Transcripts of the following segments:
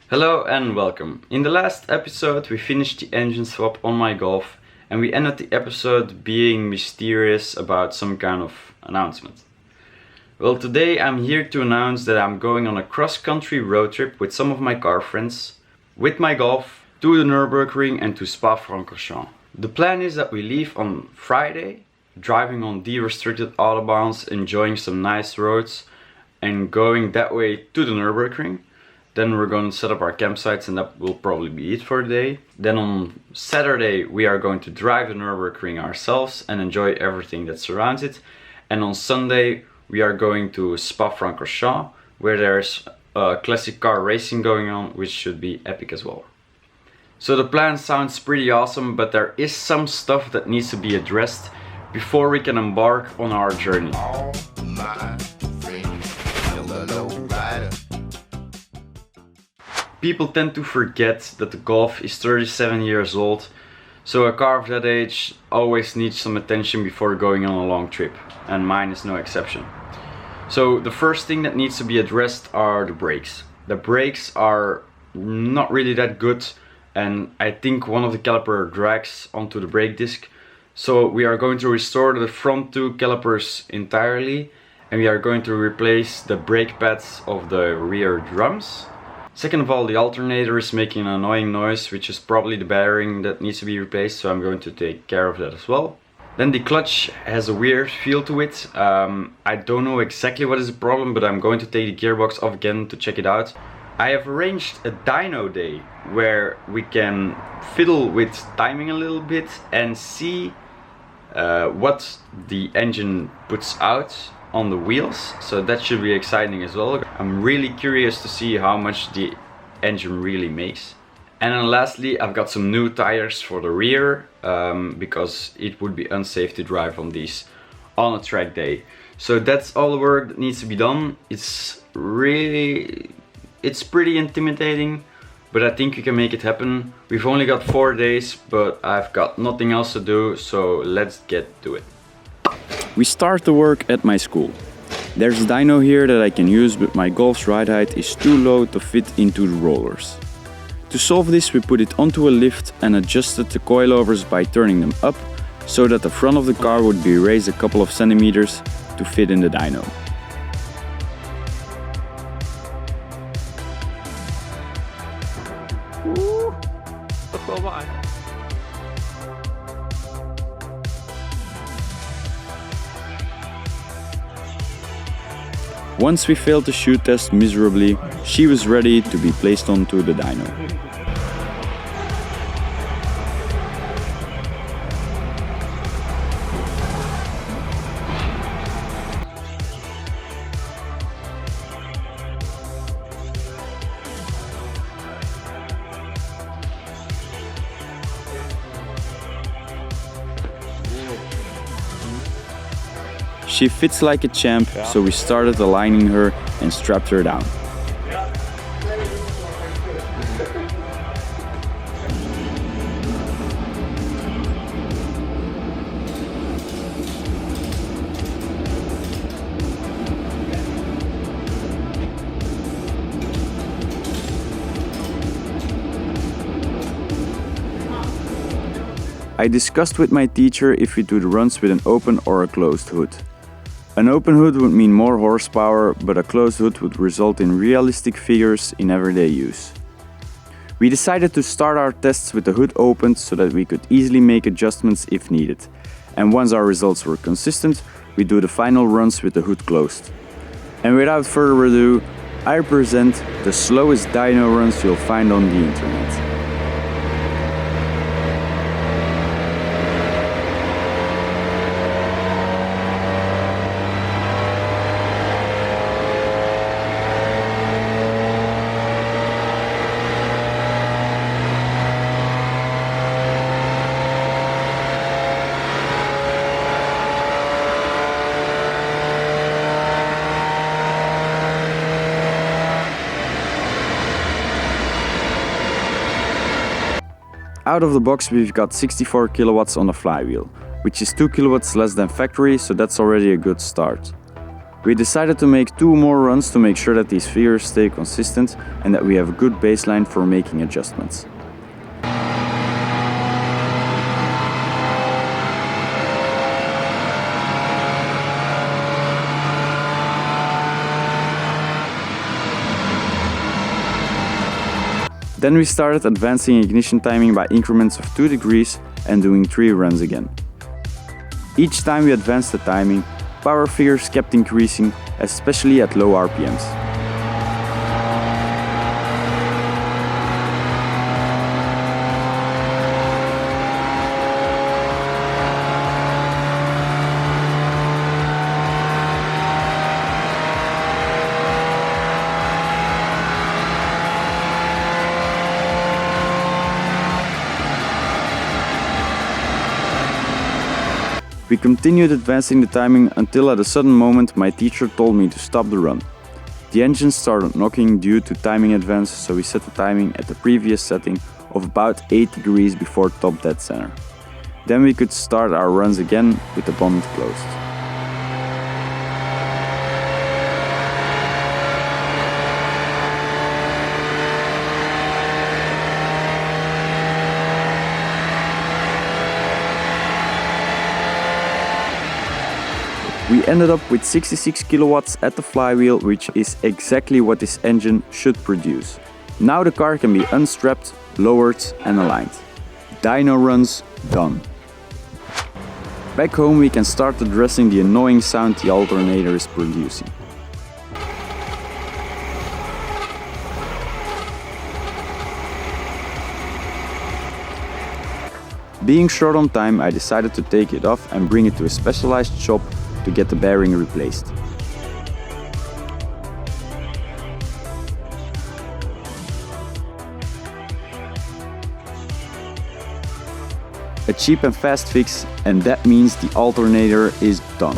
Hello and welcome. In the last episode we finished the engine swap on my Golf and we ended the episode being mysterious about some kind of announcement. Well, today I'm here to announce that I'm going on a cross-country road trip with some of my car friends with my Golf to the Nürburgring and to Spa-Francorchamps. The plan is that we leave on Friday, driving on de-restricted autobahns, enjoying some nice roads and going that way to the Nürburgring. Then we're going to set up our campsites and that will probably be it for the day. Then on Saturday we are going to drive the Nürburgring ourselves and enjoy everything that surrounds it. And on Sunday we are going to Spa-Francorchamps, where there's classic car racing going on, which should be epic as well. So the plan sounds pretty awesome, but there is some stuff that needs to be addressed before we can embark on our journey. People tend to forget that the Golf is 37 years old, so a car of that age always needs some attention before going on a long trip, and mine is no exception. So the first thing that needs to be addressed are the brakes. The brakes are not really that good, and I think one of the caliper drags onto the brake disc. So we are going to restore the front two calipers entirely, and we are going to replace the brake pads of the rear drums. Second of all, the alternator is making an annoying noise, which is probably the bearing that needs to be replaced, so I'm going to take care of that as well. Then the clutch has a weird feel to it. I don't know exactly what is the problem, but I'm going to take the gearbox off again to check it out. I have arranged a dyno day where we can fiddle with timing a little bit and see what the engine puts out on the wheels, so that should be exciting as well. I'm really curious to see how much the engine really makes. And then lastly, I've got some new tires for the rear because it would be unsafe to drive on these on a track day. So that's all the work that needs to be done. It's pretty intimidating, but I think we can make it happen. We've only got 4 days, but I've got nothing else to do, so let's get to it. We start the work at my school. There's a dyno here that I can use, but my Golf's ride height is too low to fit into the rollers. To solve this, we put it onto a lift and adjusted the coilovers by turning them up so that the front of the car would be raised a couple of centimeters to fit in the dyno. Once we failed the shoe test miserably, she was ready to be placed onto the dyno. She fits like a champ, so we started aligning her and strapped her down. I discussed with my teacher if we do the runs with an open or a closed hood. An open hood would mean more horsepower, but a closed hood would result in realistic figures in everyday use. We decided to start our tests with the hood opened so that we could easily make adjustments if needed. And once our results were consistent, we do the final runs with the hood closed. And without further ado, I present the slowest dyno runs you'll find on the internet. Out of the box we've got 64 kilowatts on the flywheel, which is 2 kilowatts less than factory, so that's already a good start. We decided to make 2 more runs to make sure that these figures stay consistent and that we have a good baseline for making adjustments. Then we started advancing ignition timing by increments of 2 degrees and doing 3 runs again. Each time we advanced the timing, power figures kept increasing, especially at low RPMs. We continued advancing the timing until at a sudden moment my teacher told me to stop the run. The engine started knocking due to timing advance, so we set the timing at the previous setting of about 8 degrees before top dead center. Then we could start our runs again with the bonnet closed. We ended up with 66 kilowatts at the flywheel, which is exactly what this engine should produce. Now the car can be unstrapped, lowered and aligned. Dyno runs done. Back home we can start addressing the annoying sound the alternator is producing. Being short on time, I decided to take it off and bring it to a specialized shop to get the bearing replaced. A cheap and fast fix, and that means the alternator is done.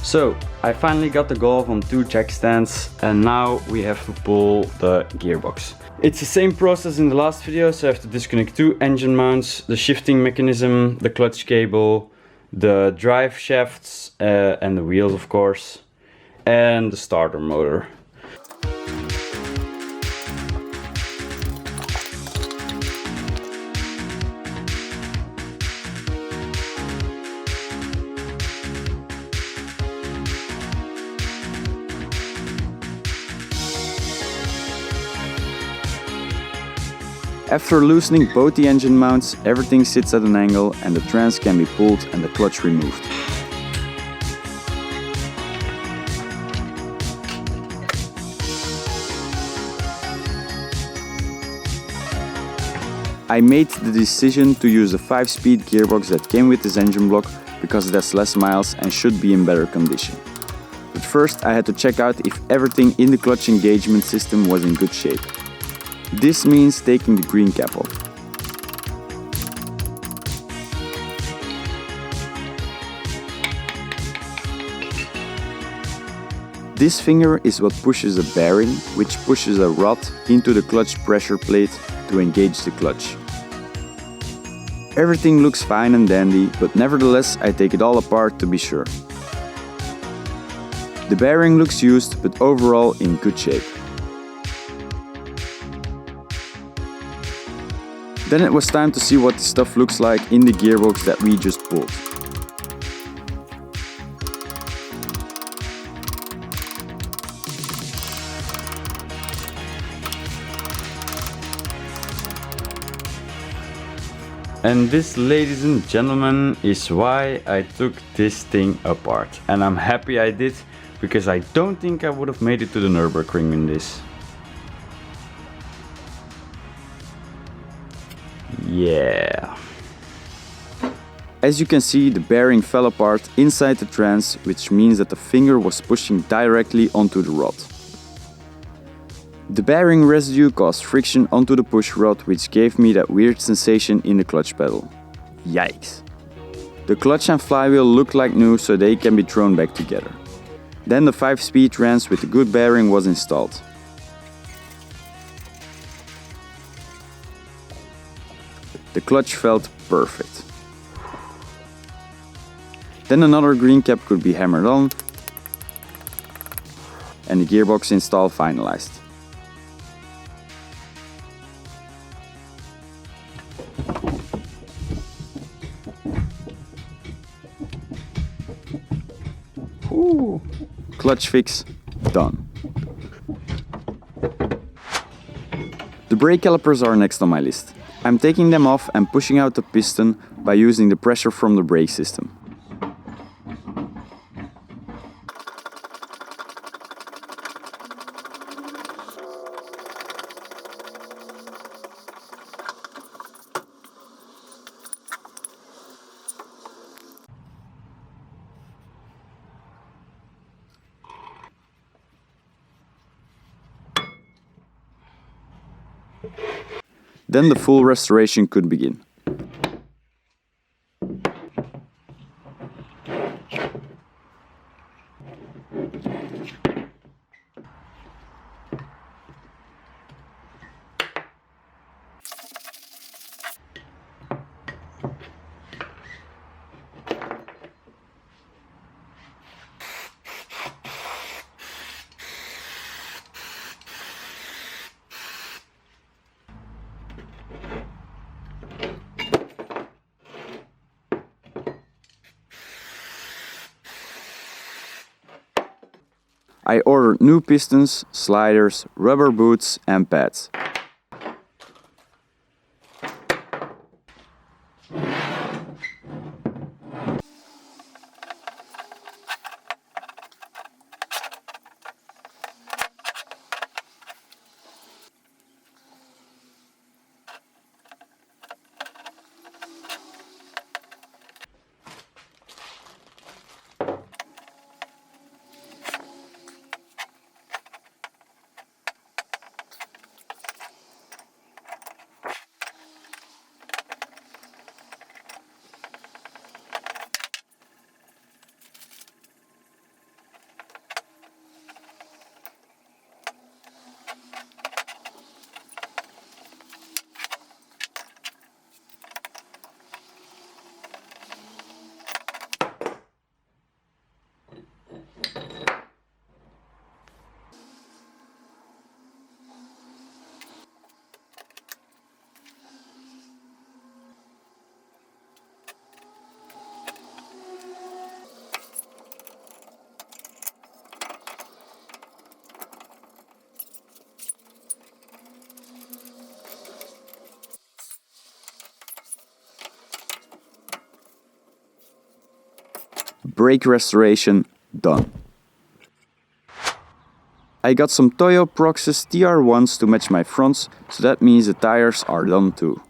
So I finally got the Golf on 2 jack stands and now we have to pull the gearbox. It's the same process in the last video, so I have to disconnect 2 engine mounts, the shifting mechanism, the clutch cable, the drive shafts and the wheels of course, and the starter motor. After loosening both the engine mounts, everything sits at an angle and the trans can be pulled and the clutch removed. I made the decision to use a 5-speed gearbox that came with this engine block because it has less miles and should be in better condition. But first I had to check out if everything in the clutch engagement system was in good shape. This means taking the green cap off. This finger is what pushes a bearing, which pushes a rod into the clutch pressure plate to engage the clutch. Everything looks fine and dandy, but nevertheless I take it all apart to be sure. The bearing looks used, but overall in good shape. Then it was time to see what the stuff looks like in the gearbox that we just pulled. And this, ladies and gentlemen, is why I took this thing apart. And I'm happy I did, because I don't think I would have made it to the Nürburgring in this. Yeah. As you can see, the bearing fell apart inside the trans, which means that the finger was pushing directly onto the rod. The bearing residue caused friction onto the push rod, which gave me that weird sensation in the clutch pedal. Yikes. The clutch and flywheel look like new, so they can be thrown back together. Then the 5-speed trans with the good bearing was installed. The clutch felt perfect. Then another green cap could be hammered on and the gearbox install finalized. Ooh. Clutch fix done. The brake calipers are next on my list. I'm taking them off and pushing out the piston by using the pressure from the brake system. Then the full restoration could begin. I ordered new pistons, sliders, rubber boots and pads. Brake restoration done. I got some Toyo Proxys TR1s to match my fronts, so that means the tires are done too.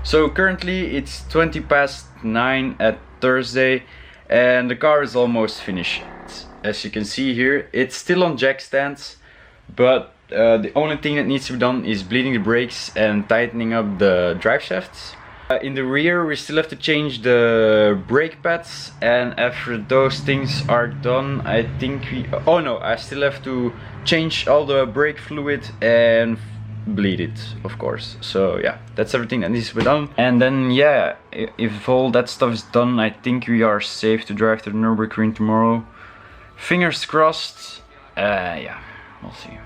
So currently it's 20 past 9 at Thursday and the car is almost finished. As you can see here, it's still on jack stands, but the only thing that needs to be done is bleeding the brakes and tightening up the drive shafts. In the rear we still have to change the brake pads, and after those things are done I think I still have to change all the brake fluid and bleed it, of course. So yeah, that's everything that needs to be done. And then yeah, if all that stuff is done, I think we are safe to drive to the Nürburgring tomorrow. Fingers crossed. Yeah, we'll see.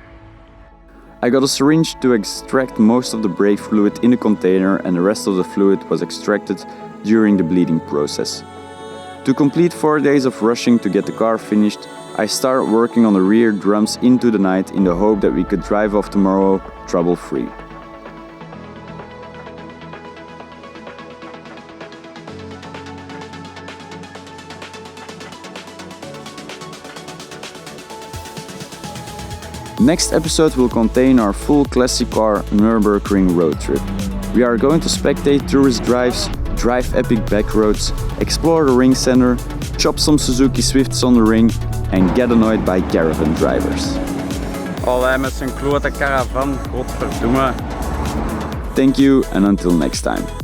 I got a syringe to extract most of the brake fluid in the container, and the rest of the fluid was extracted during the bleeding process. To complete 4 days of rushing to get the car finished, I started working on the rear drums into the night in the hope that we could drive off tomorrow trouble-free. Next episode will contain our full classic car Nürburgring road trip. We are going to spectate tourist drives, drive epic back roads, explore the ring center, chop some Suzuki Swifts on the ring and get annoyed by caravan drivers. Allee, met zijn klote caravan, godverdomme. Thank you and until next time.